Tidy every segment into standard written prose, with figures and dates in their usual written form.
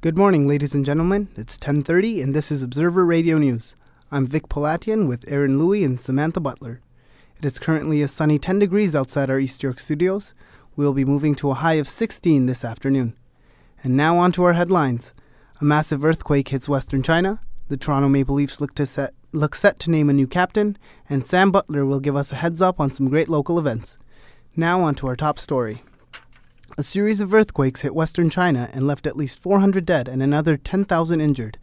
Good morning, ladies and gentlemen. It's 10:30, and this is Observer Radio News. I'm Vick Polatian with Aaron Louie and Samantha Butler. It is currently a sunny 10 degrees outside our East York studios. We'll be moving to a high of 16 this afternoon. And now on to our headlines. A massive earthquake hits Western China. The Toronto Maple Leafs look set to name a new captain, and Sam Butler will give us a heads up on some great local events. Now on to our top story. A series of earthquakes hit Western China and left at least 400 dead and another 10,000 injured.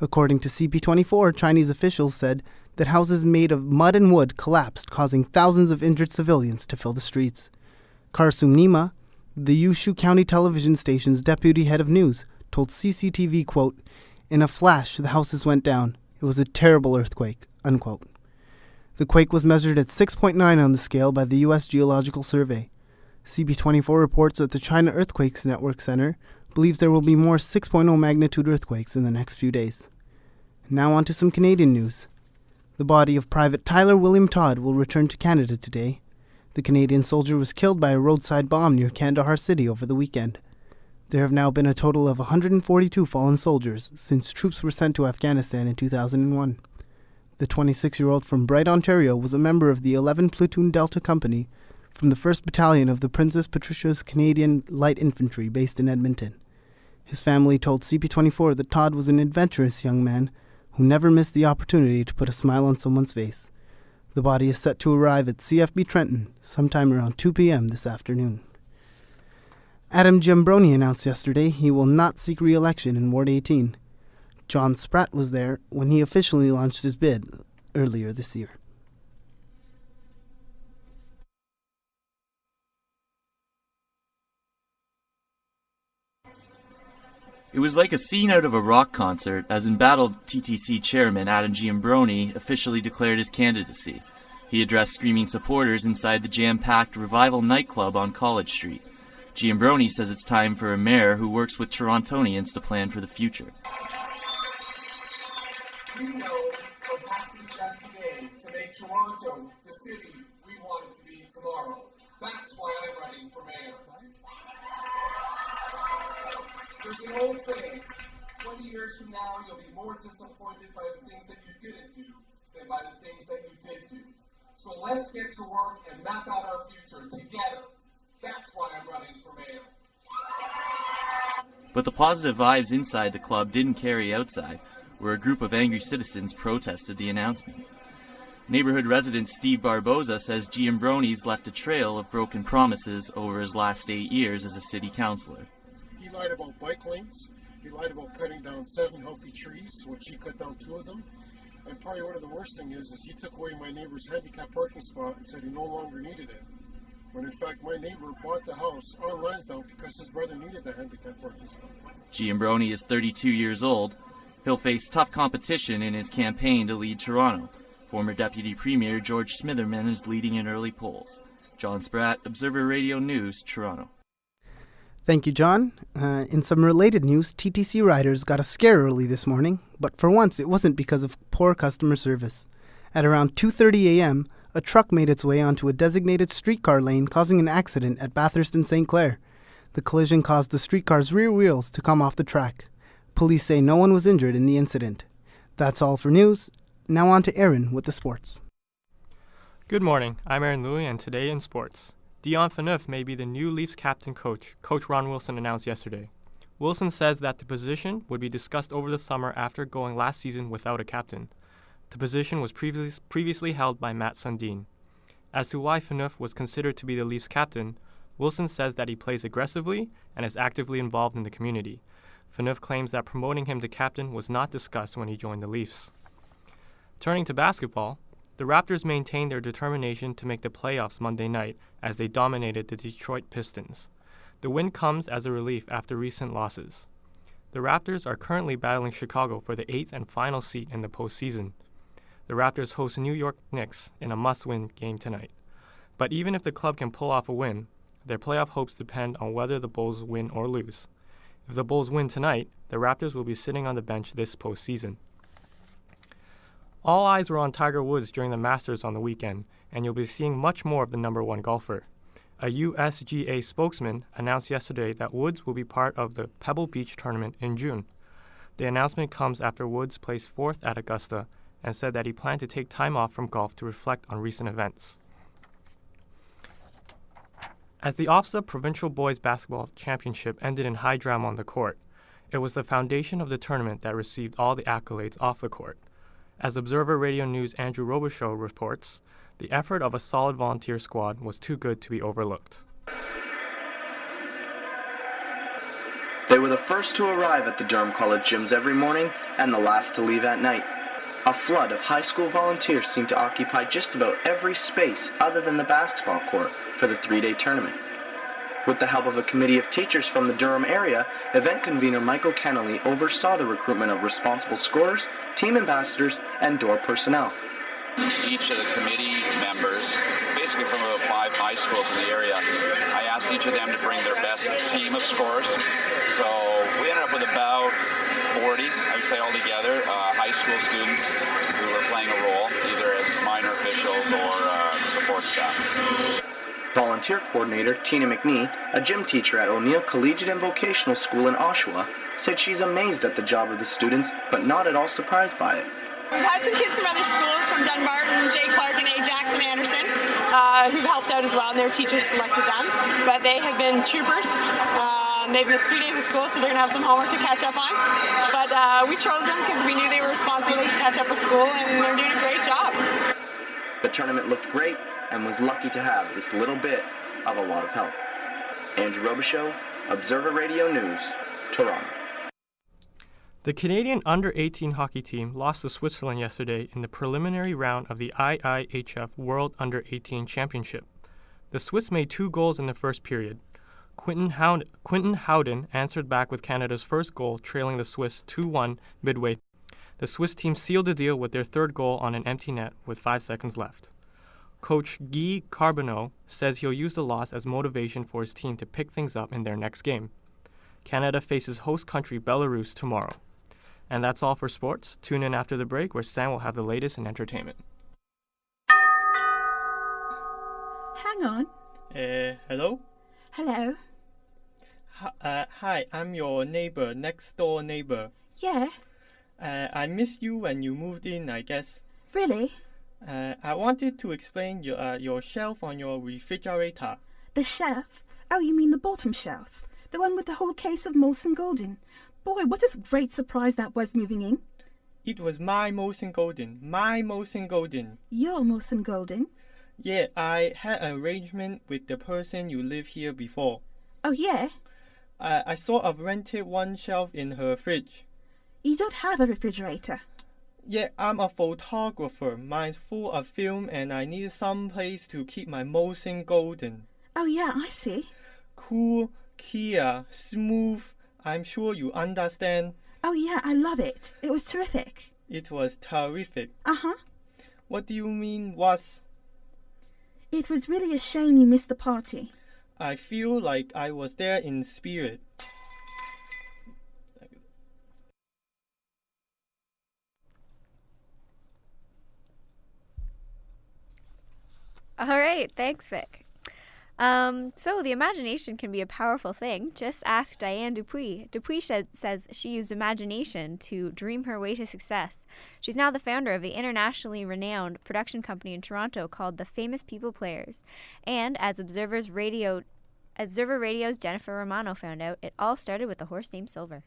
According to CP24, Chinese officials said that houses made of mud and wood collapsed, causing thousands of injured civilians to fill the streets. Karsum Nima, the Yushu County television station's deputy head of news, told CCTV, quote, "In a flash, the houses went down. It was a terrible earthquake," unquote. The quake was measured at 6.9 on the scale by the U.S. Geological Survey. CB24 reports that the China Earthquakes Network Center believes there will be more 6.0 magnitude earthquakes in the next few days. Now on to some Canadian news. The body of Private Tyler William Todd will return to Canada today. The Canadian soldier was killed by a roadside bomb near Kandahar City over the weekend. There have now been a total of 142 fallen soldiers since troops were sent to Afghanistan in 2001. The 26-year-old from Bright, Ontario was a member of the 11 Platoon Delta Company from the 1st Battalion of the Princess Patricia's Canadian Light Infantry based in Edmonton. His family told CP24 that Todd was an adventurous young man who never missed the opportunity to put a smile on someone's face. The body is set to arrive at CFB Trenton sometime around 2 p.m. this afternoon. Adam Giambroni announced yesterday he will not seek re-election in Ward 18. John Spratt was there when he officially launched his bid earlier this year. It was like a scene out of a rock concert as embattled TTC chairman Adam Giambroni officially declared his candidacy. He addressed screaming supporters inside the jam-packed Revival nightclub on College Street. Giambroni says it's time for a mayor who works with Torontonians to plan for the future. We know what has to be done today to make Toronto the city we want it to be tomorrow. That's why I'm running for mayor. There's an old saying, 20 years from now you'll be more disappointed by the things that you didn't do than by the things that you did do. So let's get to work and map out our future together. That's why I'm running for mayor. But the positive vibes inside the club didn't carry outside, where a group of angry citizens protested the announcement. Neighborhood resident Steve Barboza says Giambroni's left a trail of broken promises over his last 8 years as a city councillor. He lied about bike lanes. He lied about cutting down 7 healthy trees, which he cut down 2 of them. And probably one of the worst things is he took away my neighbor's handicap parking spot and said he no longer needed it. When in fact my neighbor bought the house on Lansdowne because his brother needed the handicap parking spot. Giambroni is 32 years old. He'll face tough competition in his campaign to lead Toronto. Former Deputy Premier George Smitherman is leading in early polls. John Spratt, Observer Radio News, Toronto. Thank you, John. In some related news, TTC riders got a scare early this morning, but for once it wasn't because of poor customer service. At around 2:30 a.m., a truck made its way onto a designated streetcar lane, causing an accident at Bathurst and St. Clair. The collision caused the streetcar's rear wheels to come off the track. Police say no one was injured in the incident. That's all for news. Now on to Aaron with the sports. Good morning. I'm Aaron Louie, and today in sports. Dion Phaneuf may be the new Leafs captain coach, Coach Ron Wilson announced yesterday. Wilson says that the position would be discussed over the summer after going last season without a captain. The position was previously held by Matt Sundin. As to why Phaneuf was considered to be the Leafs captain, Wilson says that he plays aggressively and is actively involved in the community. Phaneuf claims that promoting him to captain was not discussed when he joined the Leafs. Turning to basketball, the Raptors maintained their determination to make the playoffs Monday night as they dominated the Detroit Pistons. The win comes as a relief after recent losses. The Raptors are currently battling Chicago for the 8th and final seat in the postseason. The Raptors host New York Knicks in a must-win game tonight. But even if the club can pull off a win, their playoff hopes depend on whether the Bulls win or lose. If the Bulls win tonight, the Raptors will be sitting on the bench this postseason. All eyes were on Tiger Woods during the Masters on the weekend, and you'll be seeing much more of the number 1 golfer. A USGA spokesman announced yesterday that Woods will be part of the Pebble Beach tournament in June. The announcement comes after Woods placed 4th at Augusta and said that he planned to take time off from golf to reflect on recent events. As the OFSA Provincial Boys Basketball Championship ended in high drama on the court, it was the foundation of the tournament that received all the accolades off the court. As Observer Radio News' Andrew Robichaud reports, the effort of a solid volunteer squad was too good to be overlooked. They were the first to arrive at the Durham College gyms every morning and the last to leave at night. A flood of high school volunteers seemed to occupy just about every space other than the basketball court for the 3-day tournament. With the help of a committee of teachers from the Durham area, event convener Michael Kennelly oversaw the recruitment of responsible scorers, team ambassadors, and door personnel. Each of the committee members, basically from about 5 high schools in the area, I asked each of them to bring their best team of scorers. So we ended up with about 40, I would say altogether, high school students who were playing a role, either as minor officials or support staff. Volunteer coordinator Tina McNee, a gym teacher at O'Neill Collegiate and Vocational School in Oshawa, said she's amazed at the job of the students, but not at all surprised by it. We've had some kids from other schools, from Dunbarton, Jay Clark, and A. Jackson Anderson, who've helped out as well, and their teachers selected them. But they have been troopers. They've missed 3 days of school, so they're going to have some homework to catch up on. But we chose them because we knew they were responsible to catch up with school, and they're doing a great job. The tournament looked great and was lucky to have this little bit of a lot of help. Andrew Robichaud, Observer Radio News, Toronto. The Canadian under-18 hockey team lost to Switzerland yesterday in the preliminary round of the IIHF World Under-18 Championship. The Swiss made 2 goals in the first period. Quentin Howden answered back with Canada's first goal, trailing the Swiss 2-1 midway. The Swiss team sealed the deal with their 3rd goal on an empty net with 5 seconds left. Coach Guy Carbonneau says he'll use the loss as motivation for his team to pick things up in their next game. Canada faces host country Belarus tomorrow. And that's all for sports. Tune in after the break where Sam will have the latest in entertainment. Hang on. Hello? Hello. Hi, I'm your neighbor, next door neighbor. Yeah. I missed you when you moved in, I guess. Really? I wanted to explain your shelf on your refrigerator. The shelf? Oh, you mean the bottom shelf? The one with the whole case of Molson Golden? Boy, what a great surprise that was moving in. It was my Molson Golden. My Molson Golden. Your Molson Golden? Yeah, I had an arrangement with the person you lived here before. Oh, yeah? I sort of rented one shelf in her fridge. You don't have a refrigerator? Yeah, I'm a photographer. Mine's full of film and I need some place to keep my Molson Golden. Oh, yeah, I see. Cool, clear, smooth. I'm sure you understand. Oh, yeah, I love it. It was terrific. It was terrific. Uh-huh. What do you mean, was? It was really a shame you missed the party. I feel like I was there in spirit. All right, thanks, Vic. So the imagination can be a powerful thing. Just ask Diane Dupuis. Dupuis says she used imagination to dream her way to success. She's now the founder of the internationally renowned production company in Toronto called the Famous People Players. And as Observer Radio's Jennifer Romano found out, it all started with a horse named Silver.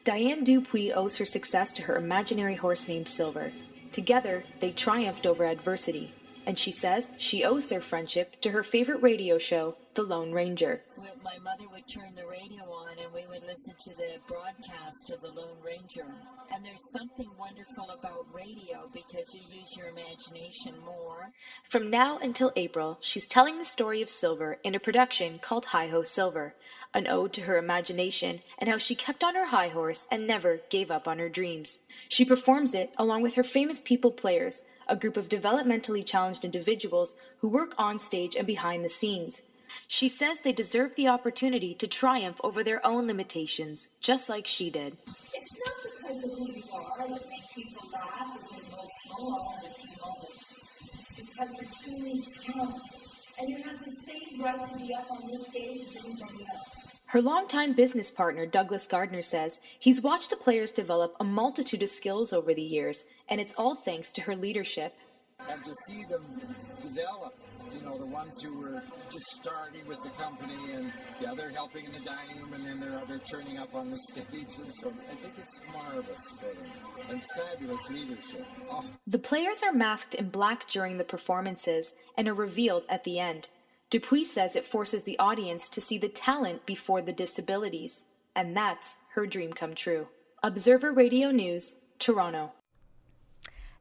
Diane Dupuis owes her success to her imaginary horse named Silver. Together, they triumphed over adversity, and she says she owes their friendship to her favorite radio show, The Lone Ranger. My mother would turn the radio on and we would listen to the broadcast of The Lone Ranger. And there's something wonderful about radio because you use your imagination more. From now until April, she's telling the story of Silver in a production called Hi-Ho Silver, an ode to her imagination and how she kept on her high horse and never gave up on her dreams. She performs it along with her Famous People Players, a group of developmentally challenged individuals who work on stage and behind the scenes. She says they deserve the opportunity to triumph over their own limitations, just like she did. It's not because of who you are that makes people laugh or get emotional all in a few moments. It's because you're truly talented, and you have the same right to be up on this stage as anybody else. Her longtime business partner, Douglas Gardner, says he's watched the players develop a multitude of skills over the years, and it's all thanks to her leadership. And to see them develop, the ones who were just starting with the company, and they're helping in the dining room, and then they're turning up on the stage. And so I think it's marvelous for them, and fabulous leadership. Oh. The players are masked in black during the performances and are revealed at the end. Dupuis says it forces the audience to see the talent before the disabilities, and that's her dream come true. Observer Radio News, Toronto.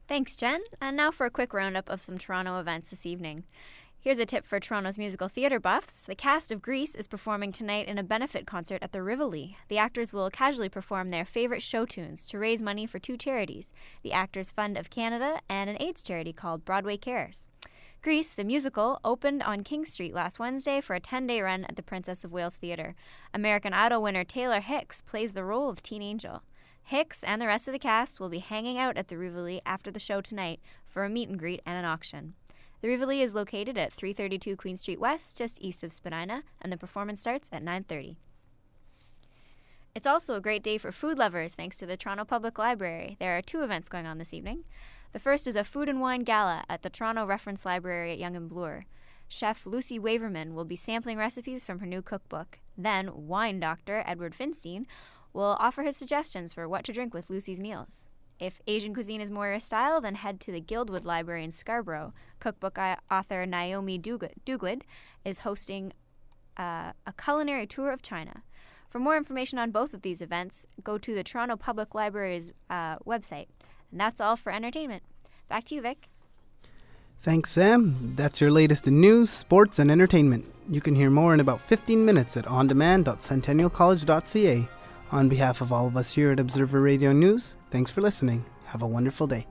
Thanks, Jen. And now for a quick roundup of some Toronto events this evening. Here's a tip for Toronto's musical theatre buffs. The cast of Grease is performing tonight in a benefit concert at the Rivoli. The actors will casually perform their favorite show tunes to raise money for two charities, the Actors Fund of Canada and an AIDS charity called Broadway Cares. Grease, the musical, opened on King Street last Wednesday for a 10-day run at the Princess of Wales Theatre. American Idol winner Taylor Hicks plays the role of Teen Angel. Hicks and the rest of the cast will be hanging out at the Rivoli after the show tonight for a meet and greet and an auction. The Rivoli is located at 332 Queen Street West, just east of Spadina, and the performance starts at 9:30. It's also a great day for food lovers thanks to the Toronto Public Library. There are two events going on this evening. The first is a food and wine gala at the Toronto Reference Library at Yonge and Bloor. Chef Lucy Waverman will be sampling recipes from her new cookbook. Then wine doctor Edward Finstein will offer his suggestions for what to drink with Lucy's meals. If Asian cuisine is more your style, then head to the Guildwood Library in Scarborough. Cookbook author Naomi Duguid is hosting a culinary tour of China. For more information on both of these events, go to the Toronto Public Library's website. And that's all for entertainment. Back to you, Vic. Thanks, Sam. That's your latest in news, sports, and entertainment. You can hear more in about 15 minutes at ondemand.centennialcollege.ca. On behalf of all of us here at Observer Radio News, thanks for listening. Have a wonderful day.